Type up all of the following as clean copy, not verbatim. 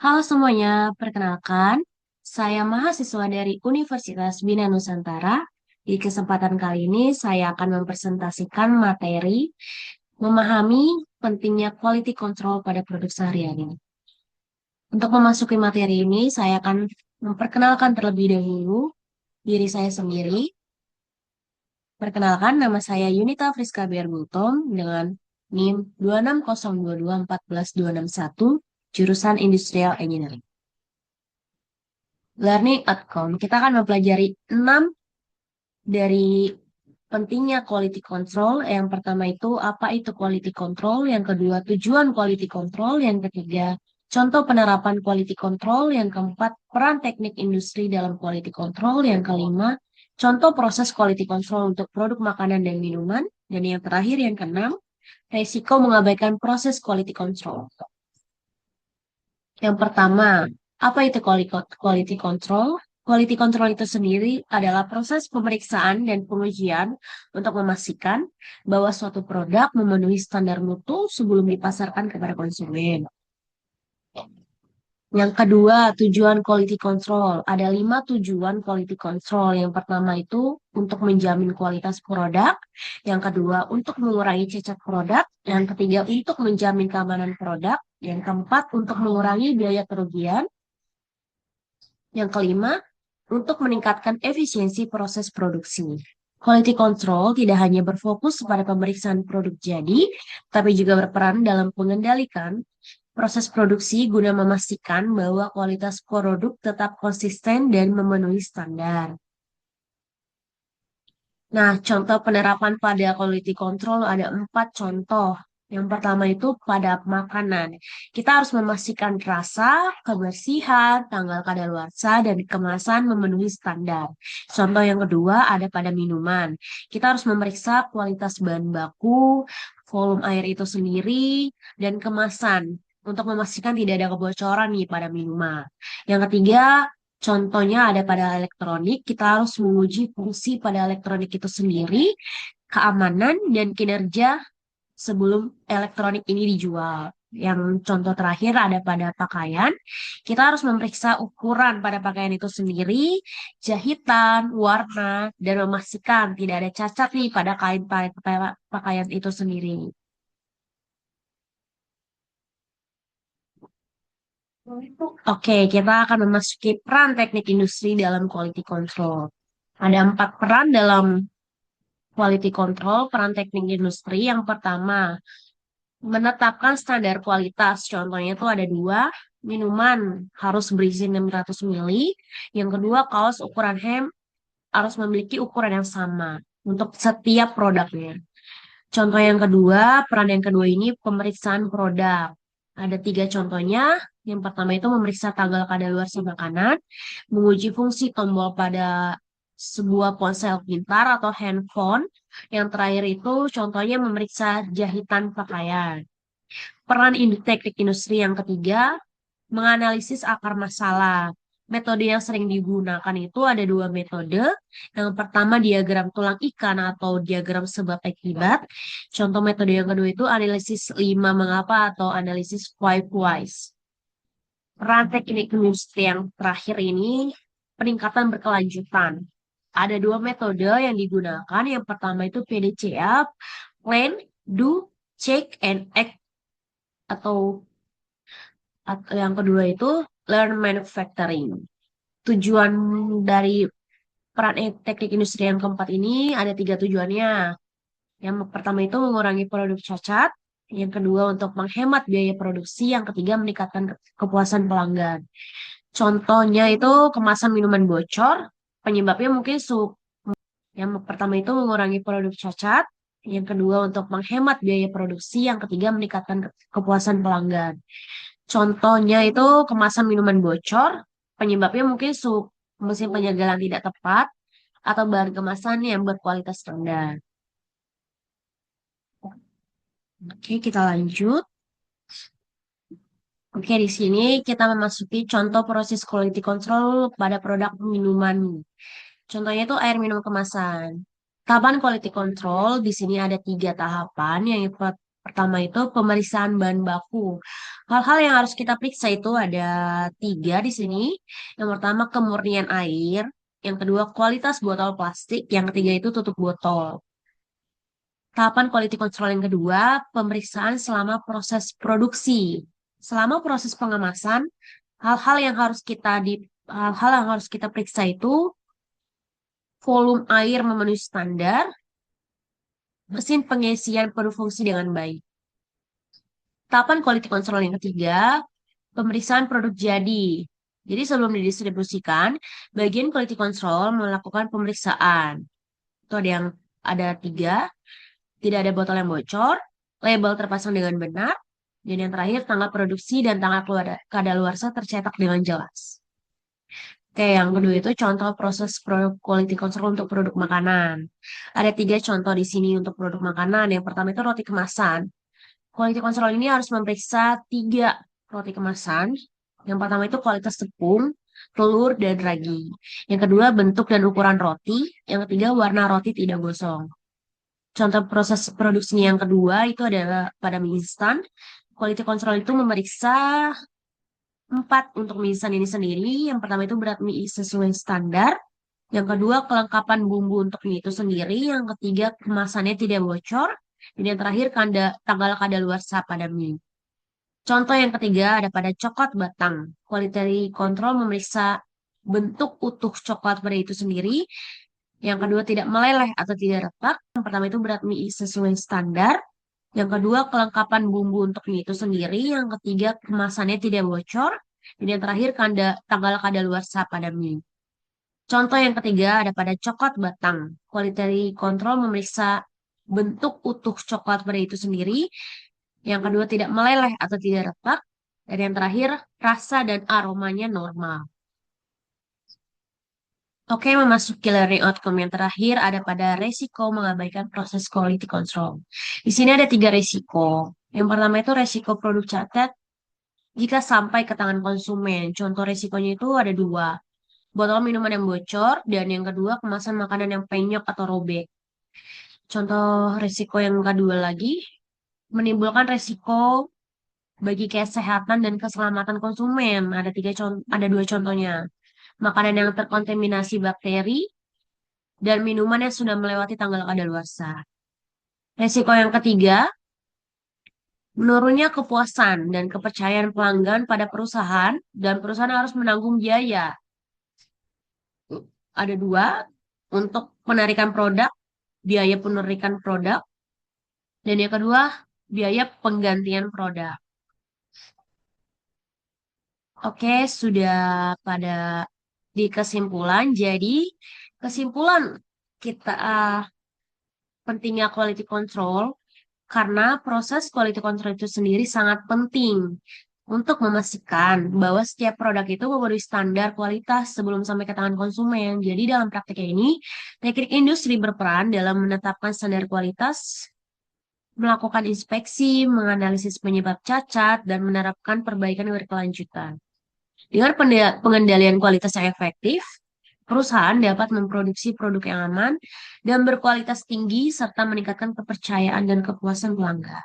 Halo semuanya, perkenalkan, saya mahasiswa dari Universitas Bina Nusantara. Di kesempatan kali ini, saya akan mempresentasikan materi memahami pentingnya quality control pada produk sehari-hari. Untuk memasuki materi ini, saya akan memperkenalkan terlebih dahulu diri saya sendiri. Perkenalkan, nama saya Yunita Friska Biarbultom dengan NIM 26022142261, jurusan Industrial Engineering. Learning outcome. Kita akan mempelajari 6 dari pentingnya quality control. Yang pertama itu apa itu quality control, yang kedua tujuan quality control, yang ketiga contoh penerapan quality control, yang keempat peran teknik industri dalam quality control, yang kelima contoh proses quality control untuk produk makanan dan minuman, dan yang terakhir yang keenam resiko mengabaikan proses quality control. Yang pertama, apa itu quality control? Quality control itu sendiri adalah proses pemeriksaan dan pengujian untuk memastikan bahwa suatu produk memenuhi standar mutu sebelum dipasarkan kepada konsumen. Yang kedua, tujuan quality control. Ada 5 tujuan quality control. Yang pertama itu untuk menjamin kualitas produk. Yang kedua, untuk mengurangi cacat produk. Yang ketiga, untuk menjamin keamanan produk. Yang keempat, untuk mengurangi biaya kerugian. Yang kelima, untuk meningkatkan efisiensi proses produksi. Quality control tidak hanya berfokus pada pemeriksaan produk jadi, tapi juga berperan dalam mengendalikan proses produksi guna memastikan bahwa kualitas produk tetap konsisten dan memenuhi standar. Nah, contoh penerapan pada quality control ada 4 contoh. Yang pertama itu pada makanan. Kita harus memastikan rasa, kebersihan, tanggal kadaluarsa, dan kemasan memenuhi standar. Contoh yang kedua ada pada minuman. Kita harus memeriksa kualitas bahan baku, volume air itu sendiri, dan kemasan untuk memastikan tidak ada kebocoran nih pada minuman. Yang ketiga, contohnya ada pada elektronik, kita harus menguji fungsi pada elektronik itu sendiri, keamanan dan kinerja sebelum elektronik ini dijual. Yang contoh terakhir ada pada pakaian, kita harus memeriksa ukuran pada pakaian itu sendiri, jahitan, warna, dan memastikan tidak ada cacat nih pada kain pakaian itu sendiri. Oke, kita akan memasuki peran teknik industri dalam quality control. Ada 4 peran dalam quality control, peran teknik industri. Yang pertama, menetapkan standar kualitas. Contohnya itu ada 2, minuman harus berisi 600 mili. Yang kedua, kaos ukuran hem harus memiliki ukuran yang sama untuk setiap produknya. Contoh yang kedua, peran yang kedua ini pemeriksaan produk. Ada 3 contohnya. Yang pertama itu memeriksa tanggal kadaluarsa makanan, menguji fungsi tombol pada sebuah ponsel pintar atau handphone. Yang terakhir itu contohnya memeriksa jahitan pakaian. Peran teknik industri yang ketiga, menganalisis akar masalah. Metode yang sering digunakan itu ada 2 metode. Yang pertama diagram tulang ikan atau diagram sebab akibat. Contoh metode yang kedua itu analisis 5 mengapa atau analisis five whys. Peran teknik industri yang terakhir ini peningkatan berkelanjutan. Ada 2 metode yang digunakan. Yang pertama itu PDCA, plan, do, check, and act. Atau yang kedua itu learn manufacturing. Tujuan dari peran teknik industri yang keempat ini ada 3 tujuannya. Yang pertama itu mengurangi produk cacat, yang kedua untuk menghemat biaya produksi, yang ketiga meningkatkan kepuasan pelanggan. Contohnya itu kemasan minuman bocor, penyebabnya mungkin yang pertama itu mengurangi produk cacat, yang kedua untuk menghemat biaya produksi, yang ketiga meningkatkan kepuasan pelanggan. Contohnya itu kemasan minuman bocor, penyebabnya mungkin mesin penyegaran tidak tepat atau bahan kemasan yang berkualitas rendah. Oke, kita lanjut. Oke, di sini kita memasuki contoh proses quality control pada produk minuman. Contohnya itu air minum kemasan. Tahapan quality control di sini ada 3 tahapan. Pertama itu pemeriksaan bahan baku. Hal-hal yang harus kita periksa itu ada tiga di sini. Yang pertama kemurnian air, yang kedua kualitas botol plastik, yang ketiga itu tutup botol. Tahapan quality control yang kedua, pemeriksaan selama proses produksi. Selama proses pengemasan, hal-hal yang harus kita di hal-hal yang harus kita periksa itu volume air memenuhi standar, mesin pengisian berfungsi dengan baik. Tahapan quality control yang ketiga, pemeriksaan produk jadi. Jadi sebelum didistribusikan, bagian quality control melakukan pemeriksaan. Itu ada tiga, tidak ada botol yang bocor, label terpasang dengan benar, dan yang terakhir tanggal produksi dan tanggal kadaluarsa tercetak dengan jelas. Oke, yang kedua itu contoh proses produk quality control untuk produk makanan. Ada tiga contoh di sini untuk produk makanan. Yang pertama itu roti kemasan. Quality control ini harus memeriksa tiga roti kemasan. Yang pertama itu kualitas tepung, telur, dan ragi. Yang kedua bentuk dan ukuran roti. Yang ketiga warna roti tidak gosong. Contoh proses produksinya yang kedua itu adalah pada mie instan. Quality control itu memeriksa empat untuk mie instan ini sendiri. Yang pertama itu berat mie sesuai standar. Yang kedua kelengkapan bumbu untuk mie itu sendiri. Yang ketiga kemasannya tidak bocor. Dan yang terakhir tanggal kadaluarsa pada mie. Contoh yang ketiga ada pada coklat batang. Quality control memeriksa bentuk utuh coklat pada itu sendiri. Yang kedua tidak meleleh atau tidak retak. Yang pertama itu berat mie sesuai standar. Yang kedua kelengkapan bumbu untuk mie itu sendiri. Yang ketiga kemasannya tidak bocor. Dan yang terakhir tanggal kadaluarsa pada mie. Contoh yang ketiga ada pada coklat batang. Quality control memeriksa bentuk utuh coklat pada itu sendiri. Yang kedua tidak meleleh atau tidak retak. Dan yang terakhir rasa dan aromanya normal. Oke, memasuki learning outcome yang terakhir ada pada resiko mengabaikan proses quality control. Di sini ada tiga resiko. Yang pertama itu resiko produk catat jika sampai ke tangan konsumen. Contoh resikonya itu ada dua. Botol minuman yang bocor, dan yang kedua kemasan makanan yang penyok atau robek. Contoh resiko yang kedua lagi, menimbulkan resiko bagi kesehatan dan keselamatan konsumen. Ada dua contohnya. Makanan yang terkontaminasi bakteri, dan minuman yang sudah melewati tanggal kadaluarsa. Resiko yang ketiga, menurunnya kepuasan dan kepercayaan pelanggan pada perusahaan, dan perusahaan harus menanggung biaya. Ada dua, untuk penarikan produk, biaya penarikan produk, dan yang kedua, biaya penggantian produk. Oke, sudah pada di kesimpulan. Jadi, kesimpulan kita pentingnya quality control karena proses quality control itu sendiri sangat penting untuk memastikan bahwa setiap produk itu memenuhi standar kualitas sebelum sampai ke tangan konsumen. Jadi dalam praktiknya ini, teknik industri berperan dalam menetapkan standar kualitas, melakukan inspeksi, menganalisis penyebab cacat, dan menerapkan perbaikan yang berkelanjutan. Dengan pengendalian kualitas yang efektif, perusahaan dapat memproduksi produk yang aman dan berkualitas tinggi serta meningkatkan kepercayaan dan kepuasan pelanggan.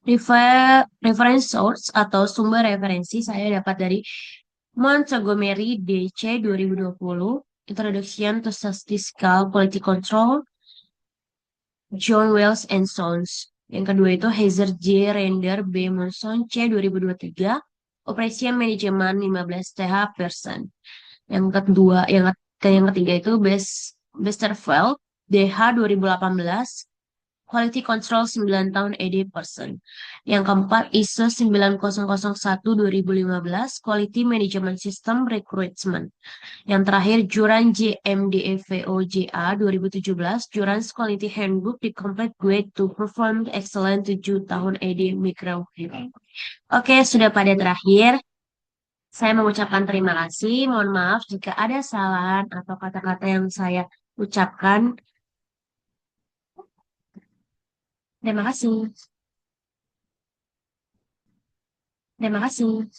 Reference source atau sumber referensi saya dapat dari Montgomery DC 2020, Introduction to Statistical Quality Control, John Wells and Sons. Yang kedua itu Heather J. Render B. Monson C. 2023, Operation Management 15th Yang kedua, yang ketiga itu Besterfeld DH 2018, Quality Control 9 tahun ED%. Yang keempat ISO 9001 2015, Quality Management System Recruitment. Yang terakhir Juran JMDEVOJA 2017, Juran Quality Handbook The Complete Guide to Perform Excellent 7 tahun ED Micro. Oke, sudah pada terakhir. Saya mengucapkan terima kasih. Mohon maaf jika ada kesalahan atau kata-kata yang saya ucapkan. Terima kasih. Terima kasih.